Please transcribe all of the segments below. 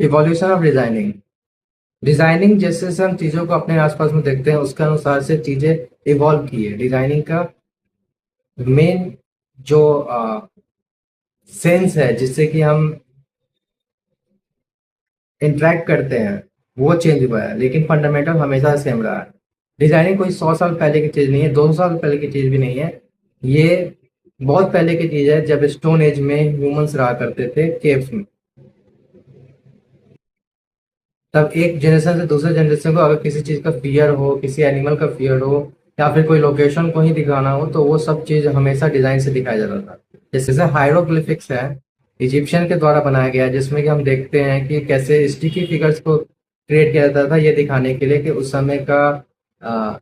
Evolution of designing. Designing जैसे जैसे हम चीजों को अपने आसपास में देखते हैं उसके अनुसार से चीजें इवॉल्व की है। डिजाइनिंग का मेन जो सेंस है जिससे कि हम इंटरेक्ट करते हैं वो चेंज हुआ है, लेकिन फंडामेंटल हमेशा सेम रहा है। डिजाइनिंग कोई 100 साल पहले की चीज नहीं है, 200 साल पहले की चीज भी नहीं है। ये बहुत पहले की चीज है, जब स्टोन एज में ह्यूमंस रहा करते थे केव्स में। तब एक जनरेशन से दूसरे जनरेशन को अगर किसी चीज का फियर हो, किसी एनिमल का फियर हो, या फिर कोई लोकेशन को ही दिखाना हो, तो वो सब चीज हमेशा डिजाइन से दिखाया जाता था। जैसे हायरोग्लिफिक्स है, इजिप्शियन के द्वारा बनाया गया है, जिसमें कि हम देखते हैं कि कैसे स्टिकी फिगर्स को क्रिएट किया जाता था, ये दिखाने के लिए कि आ,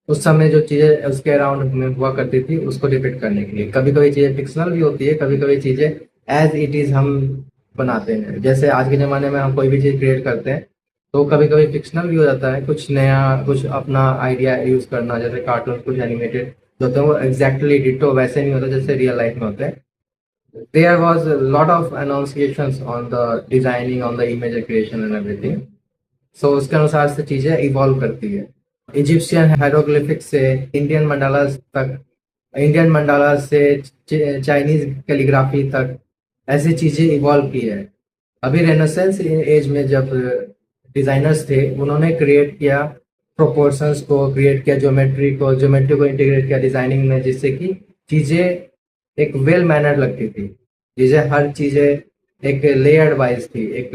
उस समय जो चीजें उसके अराउंड में हुआ करती थी उसको डिपिक्ट करने के लिए। कभी कभी चीजें फिक्शनल भी होती है, कभी कभी चीजें एज इट इज हम बनाते हैं। जैसे आज के जमाने में हम कोई भी चीज क्रिएट करते हैं तो कभी कभी फिक्शनल भी हो जाता है, कुछ नया, कुछ अपना आइडिया यूज करना। जैसे कार्टून कुछ एनिमेटेड जो होते हैं वो एग्जैक्टली डिटो वैसे नहीं होता जैसे रियल लाइफ में होते हैं। There was lot of annunciations on the designing, on the image creation and everything. So उसके अनुसार से चीजें इवॉल्व करती है। इजिप्शियन हायरोग्लिफिक से इंडियन मंडालास तक, इंडियन मंडाला से चाइनीज कैलीग्राफी तक, ऐसी चीजें इवॉल्व की है। अभी रेनेसेंस एज में जब डिजाइनर्स थे उन्होंने क्रिएट किया प्रोपोर्शंस को, क्रिएट किया ज्योमेट्री को इंटीग्रेट किया डिजाइनिंग में, जिससे कि चीजें एक वेल मैनर लगती थी। चीजें हर चीजें एक लेयर्ड वाइज थी, एक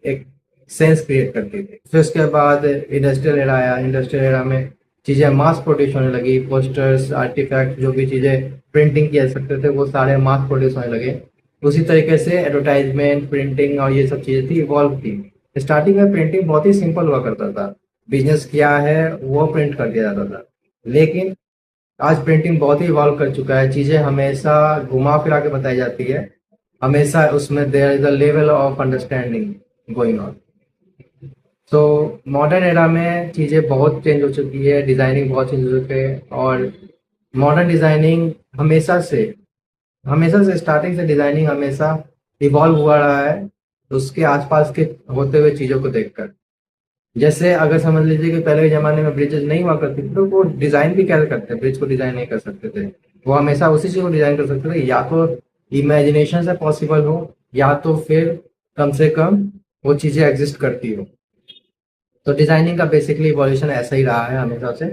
एक सेंस क्रिएट करती थी। फिर उसके बाद इंडस्ट्रियल एरा आया। इंडस्ट्रियल एरा में चीजें मास प्रोड्यूस होने लगी। पोस्टर्स, आर्टिफैक्ट, जो भी चीजें प्रिंटिंग किया सकते थे वो सारे मास प्रोड्यूस होने लगे। उसी तरीके से एडवर्टाइजमेंट, प्रिंटिंग और ये सब चीजें थी, इवॉल्व की। स्टार्टिंग में प्रिंटिंग बहुत ही सिंपल हुआ करता था। बिजनेस क्या है वो प्रिंट कर दिया जाता था। लेकिन आज प्रिंटिंग बहुत ही इवॉल्व कर चुका है। चीजें हमेशा घुमा फिरा के बताई जाती है, हमेशा उसमें there is a level of understanding going on. तो मॉडर्न एरा में चीजें बहुत चेंज हो चुकी है, डिजाइनिंग बहुत चेंज हो चुकी है। और मॉडर्न डिजाइनिंग हमेशा से स्टार्टिंग से डिजाइनिंग हमेशा इवॉल्व हुआ रहा है उसके आसपास के होते हुए चीजों को देखकर। जैसे अगर समझ लीजिए कि पहले के जमाने में ब्रिजेस नहीं हुआ करती थी तो वो डिजाइन भी कैसे करते, ब्रिज को डिजाइन नहीं कर सकते थे। वो हमेशा उसी चीज को डिजाइन कर सकते थे, या तो इमेजिनेशन से पॉसिबल हो, या तो फिर कम से कम वो चीजें एग्जिस्ट करती हो। तो डिजाइनिंग का बेसिकली इवोल्यूशन ऐसा ही रहा है हमेशा से।